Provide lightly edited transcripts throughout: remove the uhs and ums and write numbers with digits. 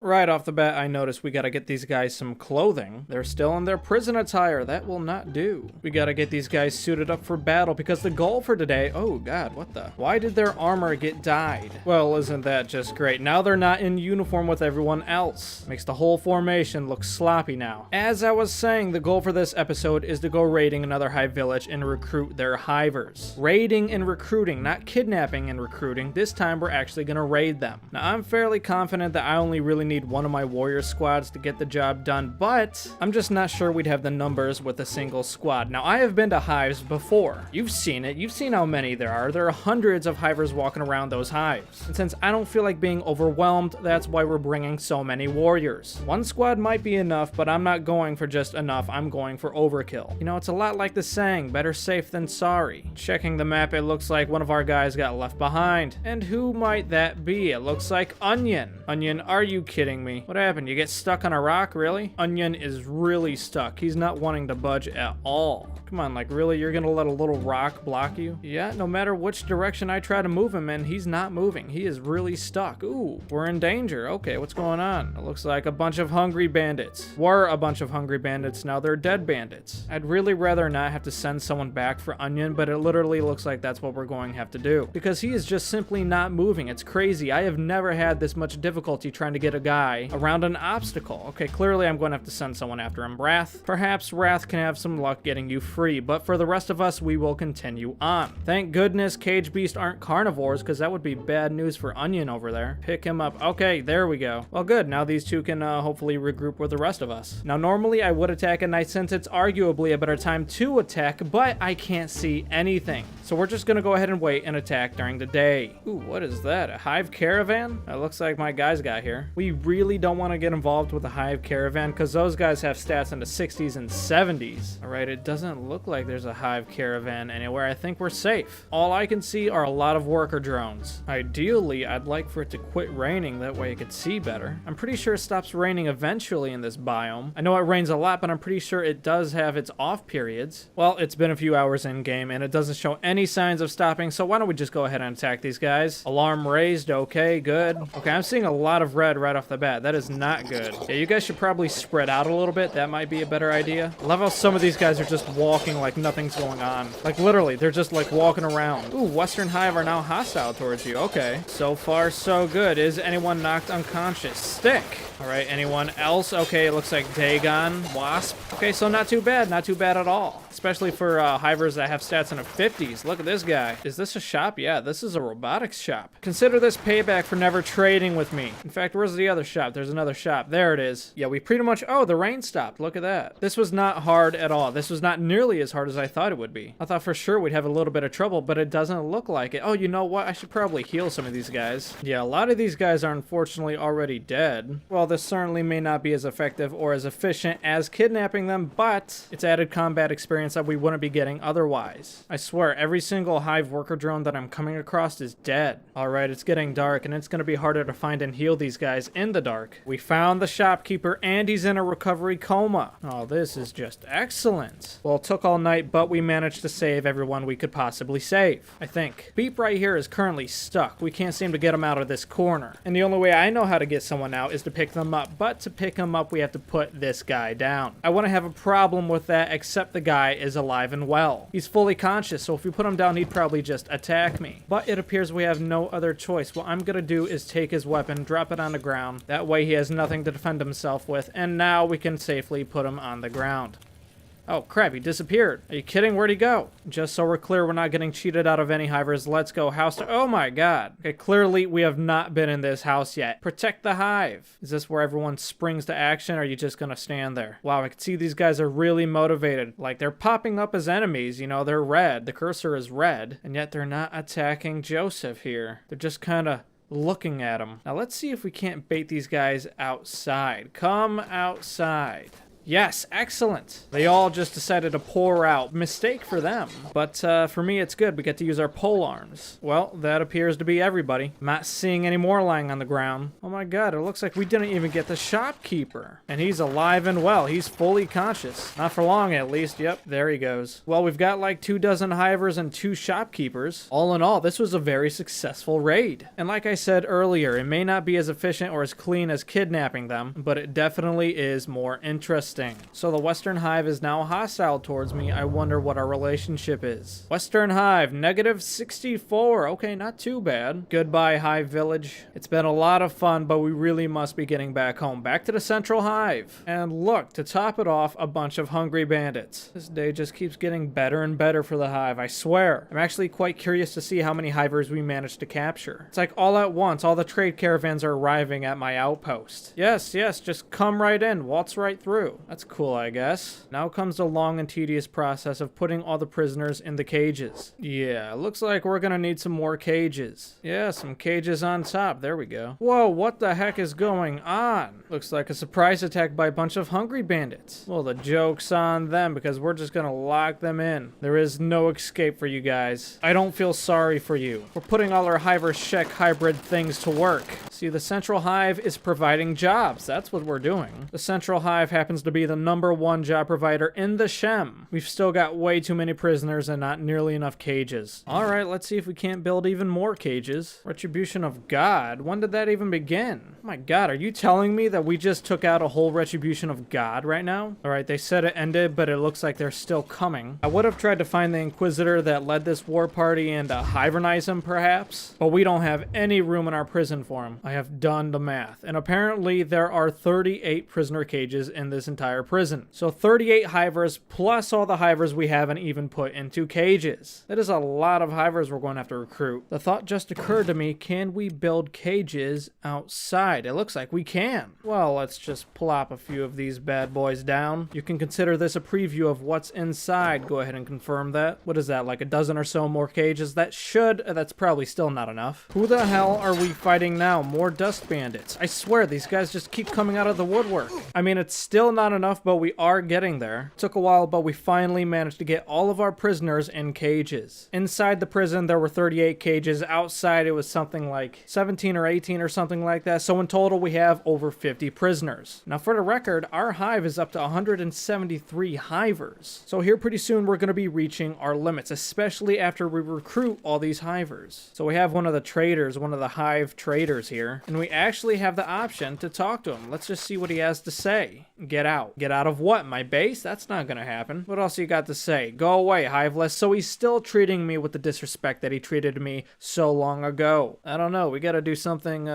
Right off the bat, I noticed we gotta get these guys some clothing. They're still in their prison attire. That will not do. We gotta get these guys suited up for battle because the goal for today... Oh, God, what the... Why did their armor get dyed? Well, isn't that just great? Now they're not in uniform with everyone else. Makes the whole formation look sloppy now. As I was saying, the goal for this episode is to go raiding another Hive village and recruit their Hivers. Raiding and recruiting, not kidnapping and recruiting. This time, we're actually gonna raid them. Now, I'm fairly confident that I only really need one of my warrior squads to get the job done, but I'm just not sure we'd have the numbers with a single squad. Now, I have been to hives before. You've seen it. You've seen how many there are. There are hundreds of hivers walking around those hives. And since I don't feel like being overwhelmed, that's why we're bringing so many warriors. One squad might be enough, but I'm not going for just enough. I'm going for overkill. You know, it's a lot like the saying, better safe than sorry. Checking the map, it looks like one of our guys got left behind. And who might that be? It looks like Onion. Onion, are you kidding me? What happened? You get stuck on a rock, really? Onion is really stuck. He's not wanting to budge at all. Come on, like really? You're gonna let a little rock block you? Yeah, no matter which direction I try to move him in, he's not moving. He is really stuck. Ooh, we're in danger. Okay, what's going on? It looks like a bunch of hungry bandits. Were a bunch of hungry bandits, now they're dead bandits. I'd really rather not have to send someone back for Onion, but it literally looks like that's what we're going to have to do. Because he is just simply not moving. It's crazy. I have never had this much difficulty trying to get a guy around an obstacle. Okay, clearly I'm going to have to send someone after him. Wrath. Perhaps Wrath can have some luck getting you free, but for the rest of us, we will continue on. Thank goodness cage beasts aren't carnivores, because that would be bad news for Onion over there. Pick him up. Okay, there we go. Well, good. Now these two can hopefully regroup with the rest of us. Now, normally I would attack at night since it's arguably a better time to attack, but I can't see anything. So we're just gonna go ahead and wait and attack during the day. Ooh, what is that? A hive caravan? That looks like my guys got here. We really don't want to get involved with a hive caravan because those guys have stats in the 60s and 70s. All right, it doesn't look like there's a hive caravan anywhere. I think we're safe. All I can see are a lot of worker drones. Ideally, I'd like for it to quit raining. That way I could see better. I'm pretty sure it stops raining eventually in this biome. I know it rains a lot, but I'm pretty sure it does have its off periods. Well, it's been a few hours in game and it doesn't show any signs of stopping, so why don't we just go ahead and attack these guys? Alarm raised. Okay, good. Okay, I'm seeing a lot of red right off the bat. That is not good. Yeah, you guys should probably spread out a little bit. That might be a better idea. I love how some of these guys are just walking like nothing's going on. Like literally, they're just like walking around. Ooh, Western Hive are now hostile towards you. Okay. So far, so good. Is anyone knocked unconscious? Stick. All right, anyone else? Okay, it looks like Dagon, Wasp. Okay, so not too bad at all. Especially for Hivers that have stats in the 50s. Look at this guy. Is this a shop? Yeah, this is a robotics shop. Consider this payback for never trading with me. In fact, where's the other shop? There's another shop. There it is. Yeah, we pretty much... Oh, the rain stopped. Look at that. This was not hard at all. This was not nearly as hard as I thought it would be. I thought for sure we'd have a little bit of trouble, but it doesn't look like it. Oh, you know what? I should probably heal some of these guys. Yeah, a lot of these guys are unfortunately already dead. Well, this certainly may not be as effective or as efficient as kidnapping them, but it's added combat experience that we wouldn't be getting otherwise. I swear, every single hive worker drone that I'm coming across is dead. Alright, it's getting dark, and it's going to be harder to find and heal these guys in the dark. We found the shopkeeper, and he's in a recovery coma. Oh, this is just excellent. Well, it took all night, but we managed to save everyone we could possibly save, I think. Beep right here is currently stuck. We can't seem to get him out of this corner. And the only way I know how to get someone out is to pick them up, but to pick him up, we have to put this guy down. I wouldn't have a problem with that, except the guy is alive and well. He's fully conscious, so if we put him down, he'd probably just attack me. But it appears we have no other choice. What I'm gonna do is take his weapon, drop it on the ground. That way he has nothing to defend himself with, and now we can safely put him on the ground. Oh, crap, he disappeared. Are you kidding? Where'd he go? Just so we're clear, we're not getting cheated out of any hivers. Let's go house to... Oh my god. Okay, clearly we have not been in this house yet. Protect the hive. Is this where everyone springs to action, or are you just gonna stand there? Wow, I can see these guys are really motivated. Like, they're popping up as enemies, you know, they're red. The cursor is red, and yet they're not attacking Joseph here. They're just kind of looking at him. Now, let's see if we can't bait these guys outside. Come outside. Yes, excellent. They all just decided to pour out. Mistake for them. But for me, it's good. We get to use our pole arms. Well, that appears to be everybody. I'm not seeing any more lying on the ground. Oh my god, it looks like we didn't even get the shopkeeper. And he's alive and well. He's fully conscious. Not for long, at least. Yep, there he goes. Well, we've got like 24 hivers and 2 shopkeepers. All in all, this was a very successful raid. And like I said earlier, it may not be as efficient or as clean as kidnapping them, but it definitely is more interesting. So the Western Hive is now hostile towards me. I wonder what our relationship is. Western Hive, -64. Okay, not too bad. Goodbye, Hive Village. It's been a lot of fun, but we really must be getting back home. Back to the Central Hive. And look, to top it off, a bunch of hungry bandits. This day just keeps getting better and better for the Hive, I swear. I'm actually quite curious to see how many Hivers we managed to capture. It's like all at once, all the trade caravans are arriving at my outpost. Yes, just come right in, waltz right through. That's cool, I guess. Now comes the long and tedious process of putting all the prisoners in the cages. Yeah, looks like we're gonna need some more cages. Yeah, some cages on top. There we go. Whoa, what the heck is going on? Looks like a surprise attack by a bunch of hungry bandits. Well, the joke's on them because we're just gonna lock them in. There is no escape for you guys. I don't feel sorry for you. We're putting all our Hiver-Shek hybrid things to work. See, the Central Hive is providing jobs. That's what we're doing. The Central Hive happens to be the #1 job provider in the Shem. We've still got way too many prisoners and not nearly enough cages. All right, let's see if we can't build even more cages. Retribution of God? When did that even begin? Oh my god, are you telling me that we just took out a whole Retribution of God right now? All right, they said it ended, but it looks like they're still coming. I would have tried to find the Inquisitor that led this war party and hivernize him, perhaps, but we don't have any room in our prison for him. I have done the math, and apparently there are 38 prisoner cages in this entire prison. So 38 Hivers plus all the Hivers we haven't even put into cages. That is a lot of Hivers we're going to have to recruit. The thought just occurred to me, can we build cages outside? It looks like we can. Well, let's just plop a few of these bad boys down. You can consider this a preview of what's inside. Go ahead and confirm that. What is that, like a dozen or so more cages? That's probably still not enough. Who the hell are we fighting now? More dust bandits. I swear, these guys just keep coming out of the woodwork. I mean, it's still not enough, but we are getting there. Took a while, but we finally managed to get all of our prisoners in cages. Inside the prison, there were 38 cages. Outside, it was something like 17 or 18 or something like that. So in total, we have over 50 prisoners. Now, for the record, our hive is up to 173 hivers. So here pretty soon, we're going to be reaching our limits, especially after we recruit all these hivers. So we have one of the traders, one of the hive traders here, and we actually have the option to talk to him. Let's just see what he has to say. Get out. Get out of what? My base? That's not gonna happen. What else you got to say? Go away, Hiveless. So he's still treating me with the disrespect that he treated me so long ago. I don't know. We gotta do something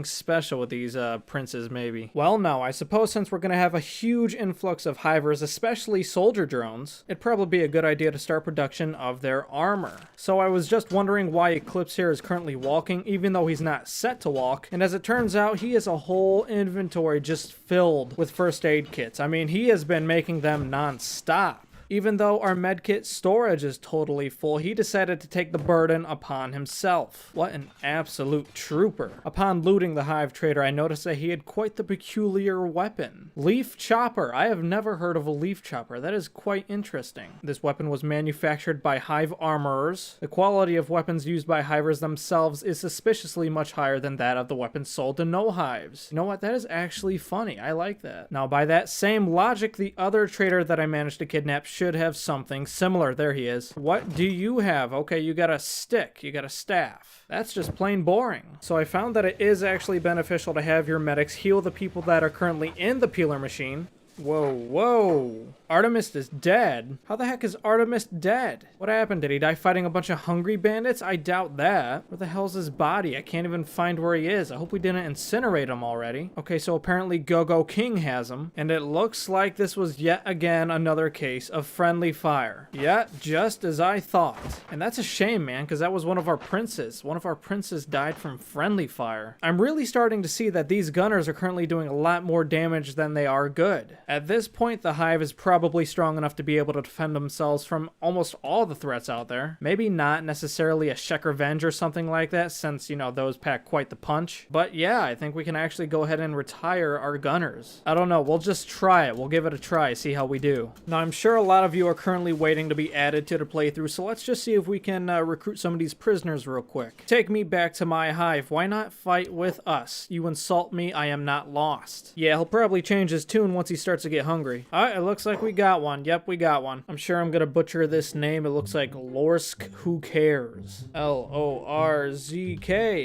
special with these princes, maybe. Well, no. I suppose since we're gonna have a huge influx of hivers, especially soldier drones, it'd probably be a good idea to start production of their armor. So I was just wondering why Eclipse here is currently walking, even though he's not set to walk. And as it turns out, he has a whole inventory just filled with first aid kits. I mean, he has been making them non-stop. Even though our medkit storage is totally full, he decided to take the burden upon himself. What an absolute trooper. Upon looting the hive trader, I noticed that he had quite the peculiar weapon. Leaf chopper. I have never heard of a leaf chopper. That is quite interesting. This weapon was manufactured by hive armorers. The quality of weapons used by hivers themselves is suspiciously much higher than that of the weapons sold to no hives. You know what? That is actually funny. I like that. Now, by that same logic, the other trader that I managed to kidnap should have something similar. There he is. What do you have? Okay, you got a stick. You got a staff. That's just plain boring. So I found that it is actually beneficial to have your medics heal the people that are currently in the peeler machine. Whoa. Artemis is dead? How the heck is Artemis dead? What happened? Did he die fighting a bunch of hungry bandits? I doubt that. Where the hell's his body? I can't even find where he is. I hope we didn't incinerate him already. Okay, so apparently Go-Go King has him. And it looks like this was yet again another case of friendly fire. Yeah, just as I thought. And that's a shame, man, because that was one of our princes. One of our princes died from friendly fire. I'm really starting to see that these gunners are currently doing a lot more damage than they are good. At this point, the hive is probably strong enough to be able to defend themselves from almost all the threats out there. Maybe not necessarily a Shek Revenge or something like that, since, you know, those pack quite the punch. But yeah, I think we can actually go ahead and retire our gunners. I don't know, we'll just try it. We'll give it a try, see how we do. Now, I'm sure a lot of you are currently waiting to be added to the playthrough, so let's just see if we can recruit some of these prisoners real quick. Take me back to my hive. Why not fight with us? You insult me, I am not lost. Yeah, he'll probably change his tune once he starts to get hungry. Alright, it looks like we got one. Yep, we got one. I'm sure I'm gonna butcher this name. It looks like Lorsk Who Cares. L-O-R-Z-K.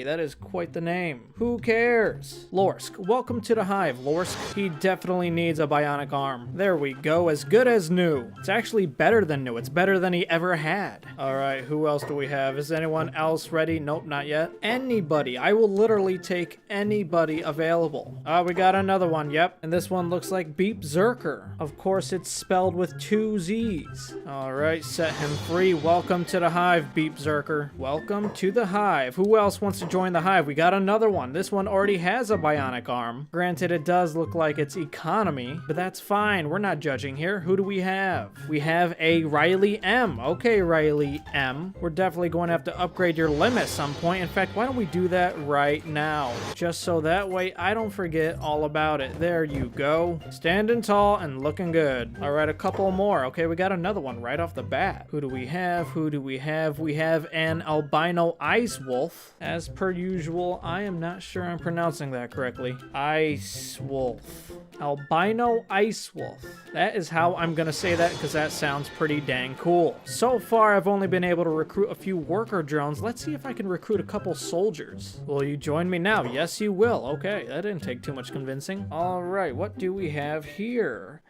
That is quite the name. Who cares? Lorsk, welcome to the hive, Lorsk. He definitely needs a bionic arm. There we go, as good as new. It's actually better than new. It's better than he ever had. Alright, who else do we have? Is anyone else ready? Nope, not yet. Anybody. I will literally take anybody available. We got another one, yep. And this one looks like Beep Zerker. Of course, it's spelled with 2 Z's. Alright, set him free. Welcome to the hive, Beep Zerker. Welcome to the hive. Who else wants to join the hive? We got another one. This one already has a bionic arm. Granted, it does look like it's economy, but that's fine. We're not judging here. Who do we have? We have a Riley M. Okay, Riley M. We're definitely going to have to upgrade your limb at some point. In fact, why don't we do that right now? Just so that way I don't forget all about it. There you go. Standing tall and looking good. All right, a couple more. Okay, we got another one right off the bat. Who do we have? Who do we have? We have an albino ice wolf. As per usual, I am not sure I'm pronouncing that correctly. Ice wolf. Albino ice wolf. That is how I'm gonna say that because that sounds pretty dang cool. So far, I've only been able to recruit a few worker drones. Let's see if I can recruit a couple soldiers. Will you join me now? Yes, you will. Okay, that didn't take too much convincing. All right, what do we have here?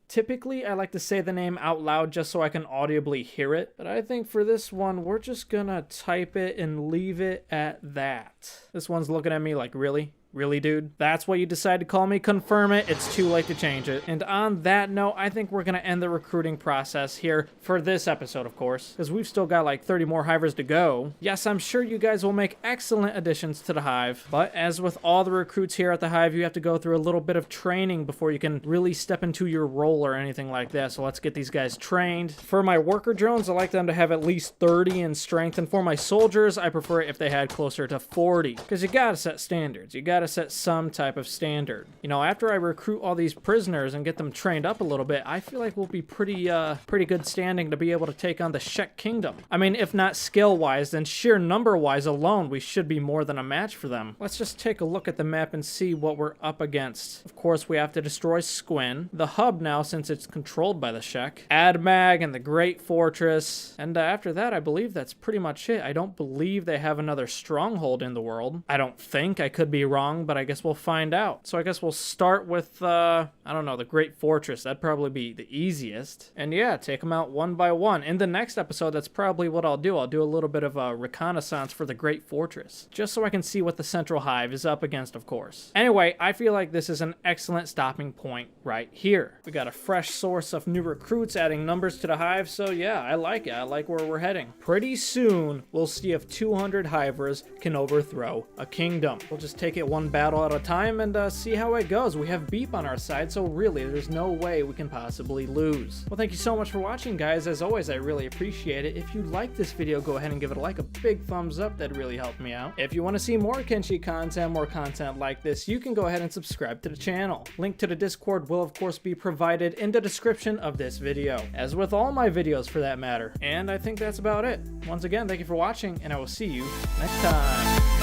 Typically, I like to say the name out loud just so I can audibly hear it, but I think for this one, we're just gonna type it and leave it at that. This one's looking at me like, really? Really, dude? That's what you decide to call me? Confirm it. It's too late to change it. And on that note, I think we're going to end the recruiting process here for this episode, of course, because we've still got like 30 more hivers to go. Yes, I'm sure you guys will make excellent additions to the hive, but as with all the recruits here at the hive, you have to go through a little bit of training before you can really step into your role or anything like that. So let's get these guys trained. For my worker drones, I like them to have at least 30 in strength, and for my soldiers, I prefer it if they had closer to 40, because you gotta set standards. You gotta set some type of standard. You know, after I recruit all these prisoners and get them trained up a little bit, I feel like we'll be pretty good standing to be able to take on the Shek Kingdom. I mean, if not skill-wise, then sheer number-wise alone, we should be more than a match for them. Let's just take a look at the map and see what we're up against. Of course, we have to destroy Squin, the hub now since it's controlled by the Shek, Admag and the Great Fortress, and after that, I believe that's pretty much it. I don't believe they have another stronghold in the world. I don't think. I could be wrong, but I guess we'll find out. So I guess we'll start with, I don't know, the Great Fortress. That'd probably be the easiest. And yeah, take them out one by one. In the next episode, that's probably what I'll do. I'll do a little bit of a reconnaissance for the Great Fortress, just so I can see what the Central Hive is up against, of course. Anyway, I feel like this is an excellent stopping point right here. We got a fresh source of new recruits adding numbers to the hive, so yeah, I like it. I like where we're heading. Pretty soon, we'll see if 200 hivers can overthrow a kingdom. We'll just take it one battle at a time and see how it goes. We have Beep on our side, so really, there's no way we can possibly lose. Well, thank you so much for watching, guys. As always, I really appreciate it. If you like this video, go ahead and give it a like, a big thumbs up. That'd really help me out. If you want to see more Kenshi content, more content like this, you can go ahead and subscribe to the channel. Link to the Discord will, of course, be provided in the description of this video, as with all my videos for that matter. And I think that's about it. Once again, thank you for watching, and I will see you next time.